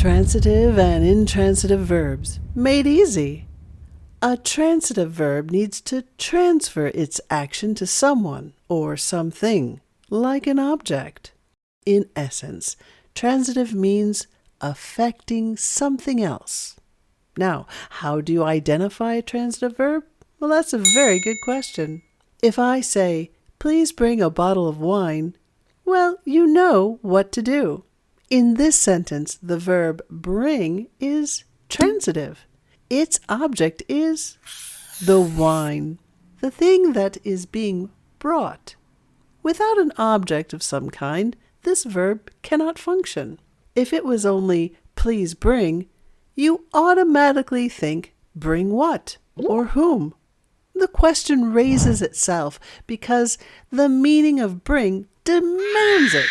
Transitive and intransitive verbs, made easy. A transitive verb needs to transfer its action to someone or something, like an object. In essence, transitive means affecting something else. Now, how do you identify a transitive verb? Well, that's a very good question. If I say, "Please bring a bottle of wine," well, you know what to do. In this sentence, the verb bring is transitive. Its object is the wine, the thing that is being brought. Without an object of some kind, this verb cannot function. If it was only "please bring," you automatically think bring what or whom. The question raises itself because the meaning of bring demands it.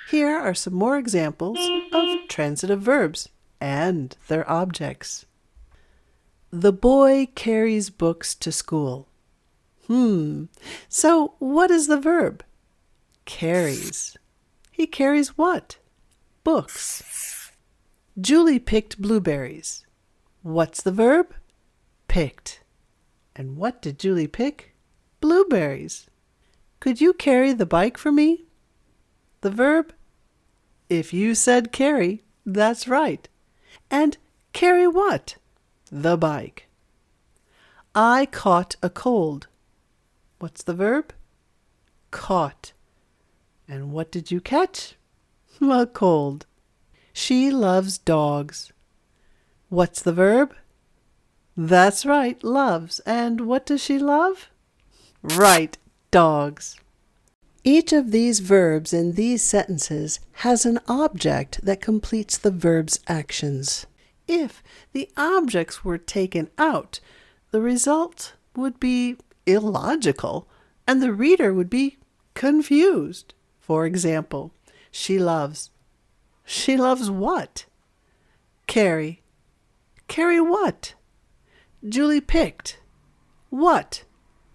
Here are some more examples of transitive verbs and their objects. The boy carries books to school. So what is the verb? Carries. He carries what? Books. Julie picked blueberries. What's the verb? Picked. And what did Julie pick? Blueberries. Could you carry the bike for me? The verb? If you said carry, that's right. And carry what? The bike. I caught a cold. What's the verb? Caught. And what did you catch? A cold. She loves dogs. What's the verb? That's right, loves. And what does she love? Right, dogs. Each of these verbs in these sentences has an object that completes the verb's actions. If the objects were taken out, the result would be illogical, and the reader would be confused. For example, she loves. She loves what? Carry. Carry what? Julie picked. What?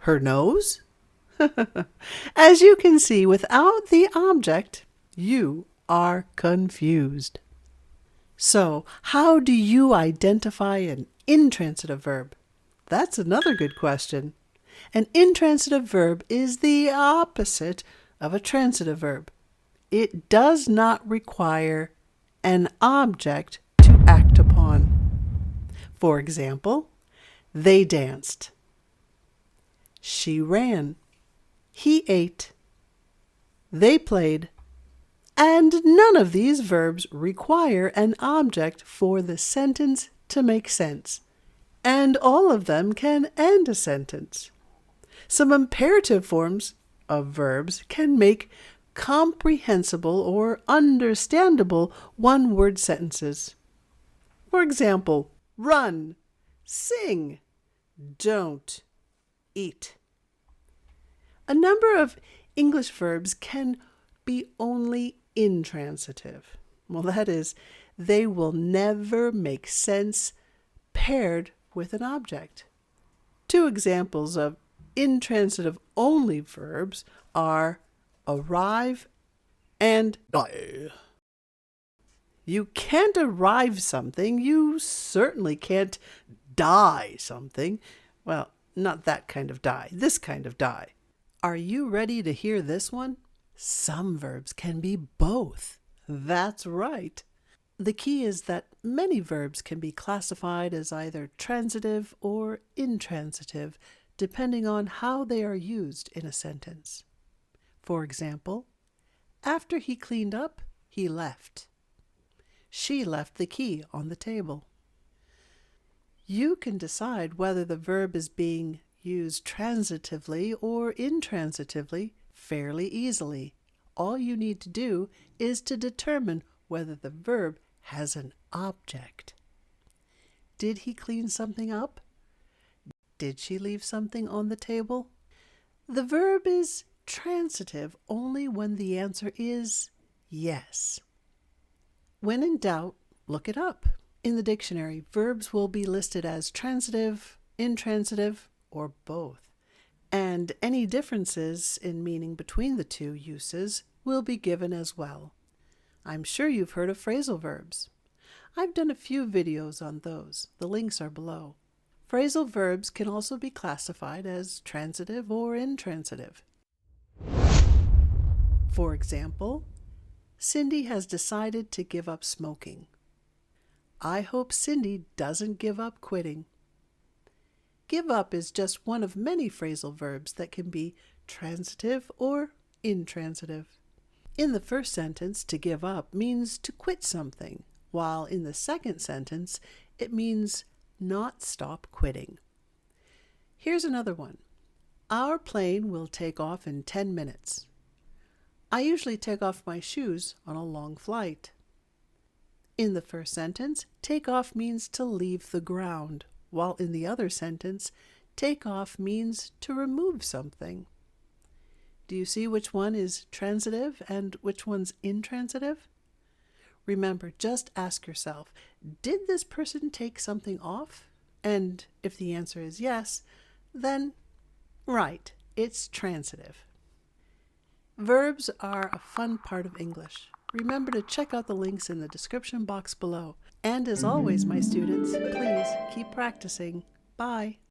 Her nose? As you can see, without the object, you are confused. So, how do you identify an intransitive verb? That's another good question. An intransitive verb is the opposite of a transitive verb. It does not require an object to act upon. For example, they danced. She ran. He ate. They played. And none of these verbs require an object for the sentence to make sense. And all of them can end a sentence. Some imperative forms of verbs can make comprehensible or understandable one-word sentences. For example, run, sing, don't, eat. A number of English verbs can be only intransitive. Well, that is, they will never make sense paired with an object. Two examples of intransitive only verbs are arrive and die. You can't arrive something. You certainly can't die something. Well, not that kind of die. This kind of die. Are you ready to hear this one? Some verbs can be both. That's right. The key is that many verbs can be classified as either transitive or intransitive, depending on how they are used in a sentence. For example, after he cleaned up, he left. She left the key on the table. You can decide whether the verb is being used transitively or intransitively fairly easily. All you need to do is to determine whether the verb has an object. Did he clean something up? Did she leave something on the table? The verb is transitive only when the answer is yes. When in doubt, look it up. In the dictionary, verbs will be listed as transitive, intransitive, or both. And any differences in meaning between the two uses will be given as well. I'm sure you've heard of phrasal verbs. I've done a few videos on those. The links are below. Phrasal verbs can also be classified as transitive or intransitive. For example, Cindy has decided to give up smoking. I hope Cindy doesn't give up quitting. Give up is just one of many phrasal verbs that can be transitive or intransitive. In the first sentence, to give up means to quit something, while in the second sentence, it means not stop quitting. Here's another one. Our plane will take off in 10 minutes. I usually take off my shoes on a long flight. In the first sentence, take off means to leave the ground, while in the other sentence, take off means to remove something. Do you see which one is transitive and which one's intransitive? Remember, just ask yourself, did this person take something off? And if the answer is yes, then right, it's transitive. Verbs are a fun part of English. Remember to check out the links in the description box below. And as always, my students, please keep practicing. Bye.